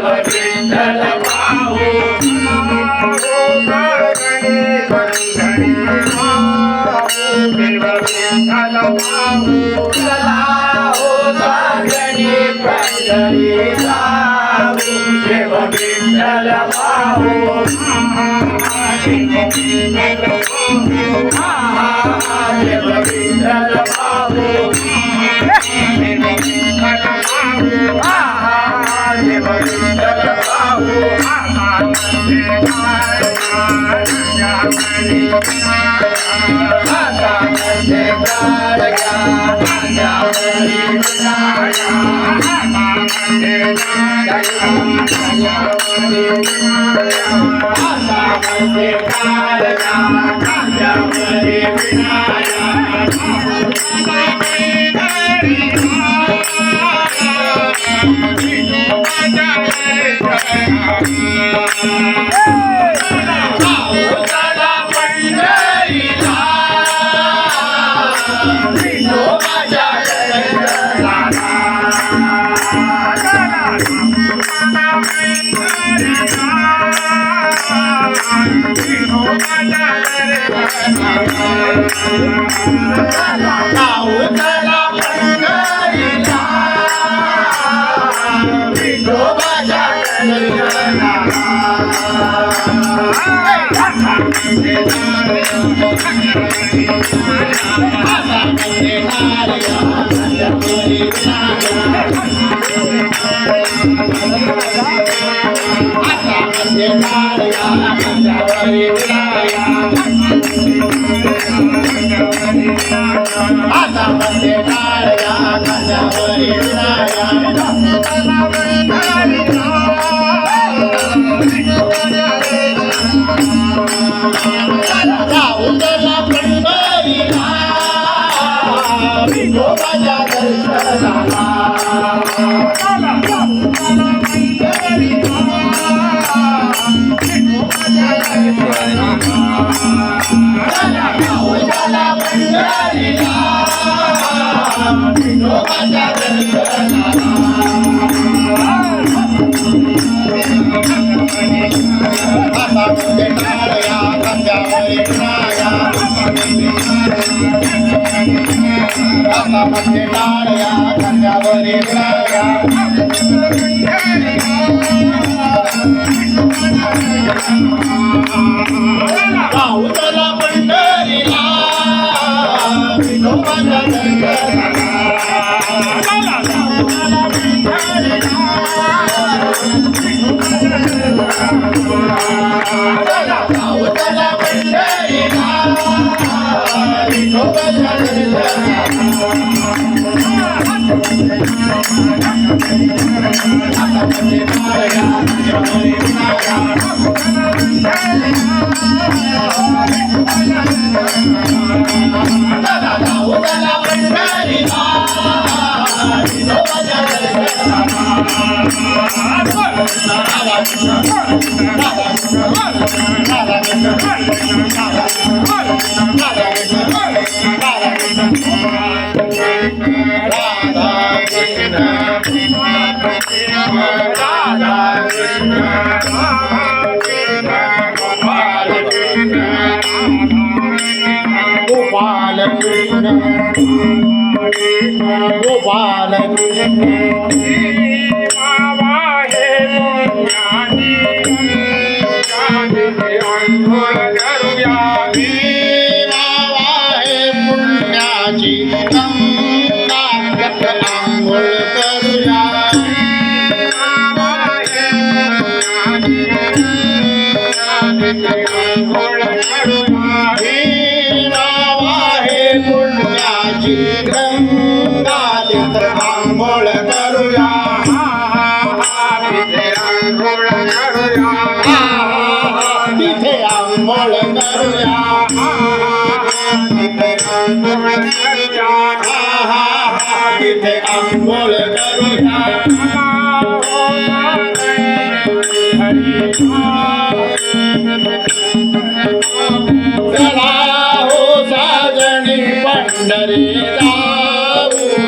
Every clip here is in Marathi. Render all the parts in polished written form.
देव विठ्ठल पाहू देव विठ्ठल पाहू चला हो साजणी पंढरी जाऊ देव विठ्ठल पाहू देव विठ्ठल पाहू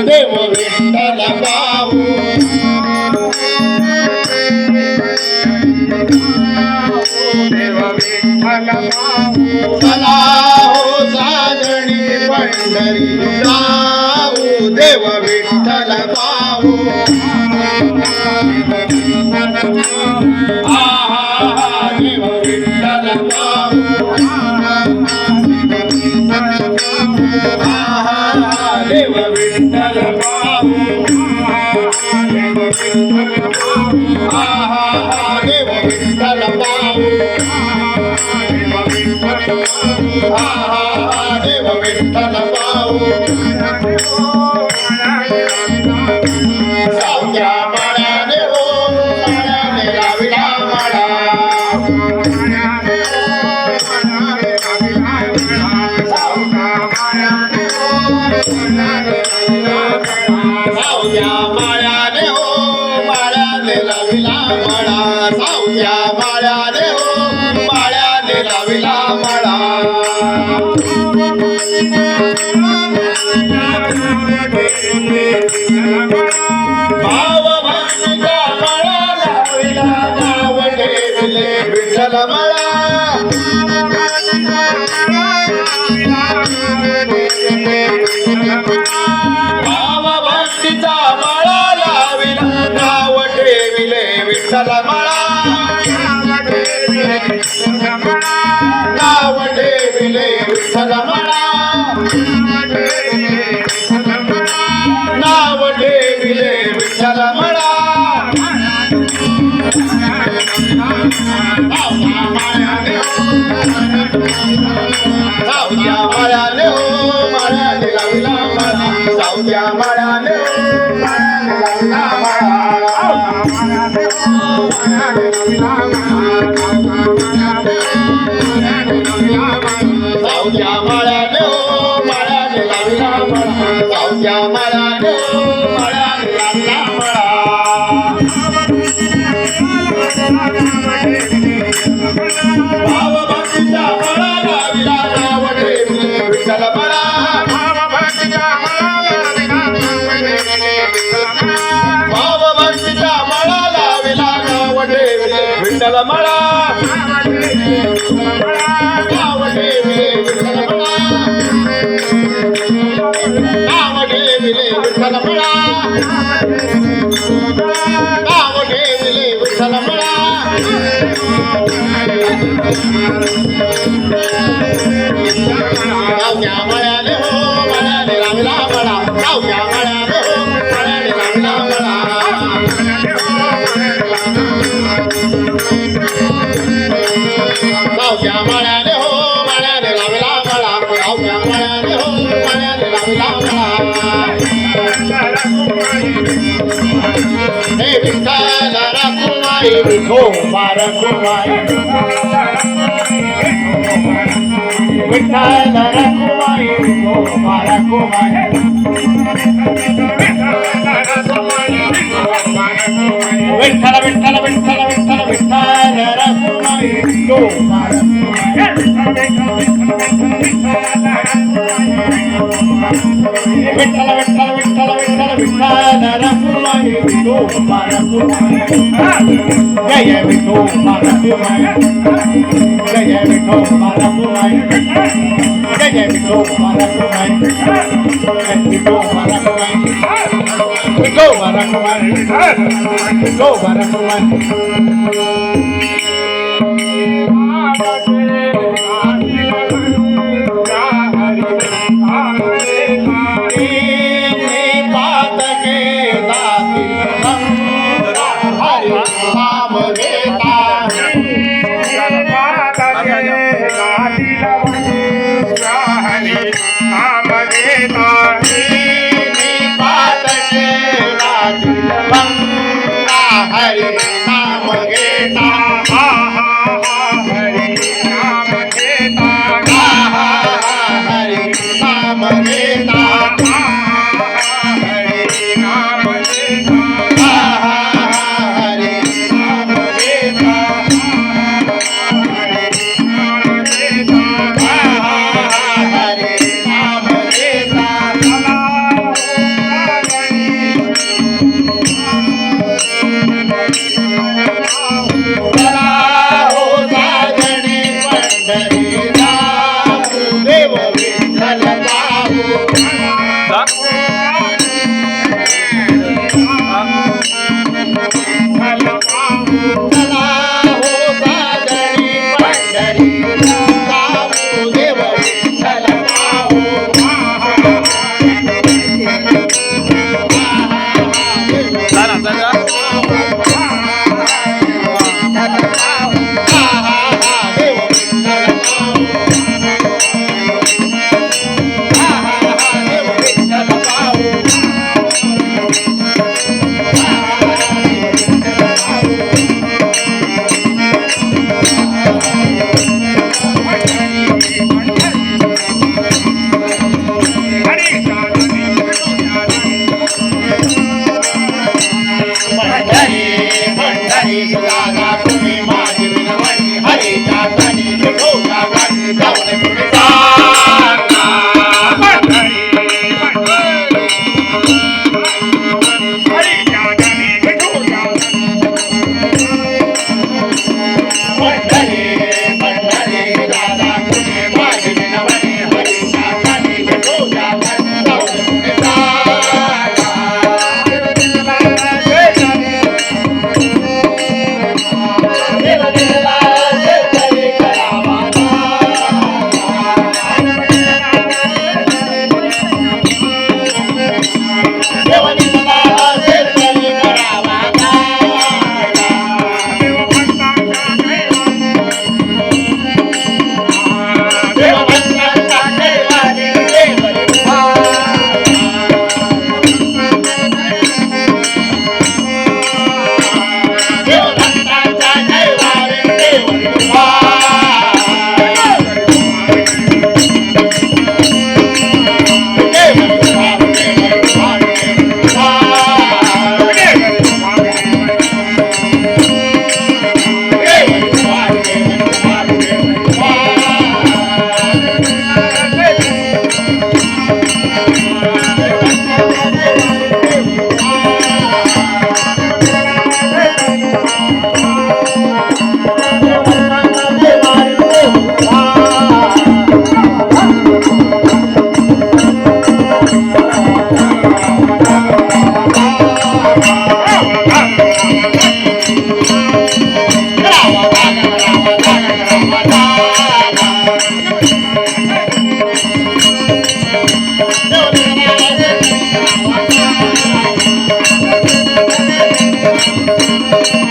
देव विठ्ठल पाहू चला हो साजणी पंढरी जाऊ देव विठ्ठल पाहू आहा देव विठ्ठल पाहू आहा देव विठ्ठल पाहू आहा देव विठ्ठल पाहू आहा देव विठ्ठल पाहू सावल्या माळ्याने हो माळ्याने लाविला माळा सावल्या माळ्याने हो माळ्याने लाविला माळा सावल्या माळ्याने हो माळ्याने लाविला माळा भाव भक्तीचा माळा लाविला नाव ठेवले विठ्ठल माळा भाव भक्तीचा माळा लाविला नाव ठेविले विठ्ठल माळा नाव ठेविले विठ्ठल माळा नाव ठेविले विठ्ठल माळा सावल्या माळ्याने हो माळ्याने लाविला माळा सावल्या माळ्याने हो माळ्याने लाविला सावल्या माळ्याने हो माळ्याने लाविला माळा सावल्या माळ्याने हो माळ्याने लाविला माळा भाव भक्तीचा माळा लाविला नाव ठेविले विठ्ठल माळा भाव भक्तीचा माळा लाविला नाव ठेविले विठ्ठल माळा नाव ठेविले विठ्ठल माळा नाव ठेविले विठ्ठल माळा नाव ठेविले विठ्ठल माळा सावल्या माळ्याने हो माळ्याने लाविला माळा सावल्या माळ्याने हो माळ्याने लाविला माळा सावल्या माळ्याने हो माळ्याने लाविला माळा सावल्या माळ्याने हो माळ्याने लाविला माळा हे विठ्ठल रखुमाई विठोबा रखुमाई विठ्ठल रखुमाई विठोबा रखुमाई विठ्ठल विठ्ठल विठ्ठल विठ्ठल विठ्ठल रखुमाई विठोबा विठ्ठल विठ्ठल विठ्ठल विठ्ठल विठ्ठल रखुमाई विठोबा रखुमाई जय विठोबा रखुमाई जय विठोबा रखुमाई जय विठोबा रखुमाई विठोबा रखुमाई विठोबा रखुमाई विठोबा रखुमाई हरि नाम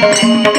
हो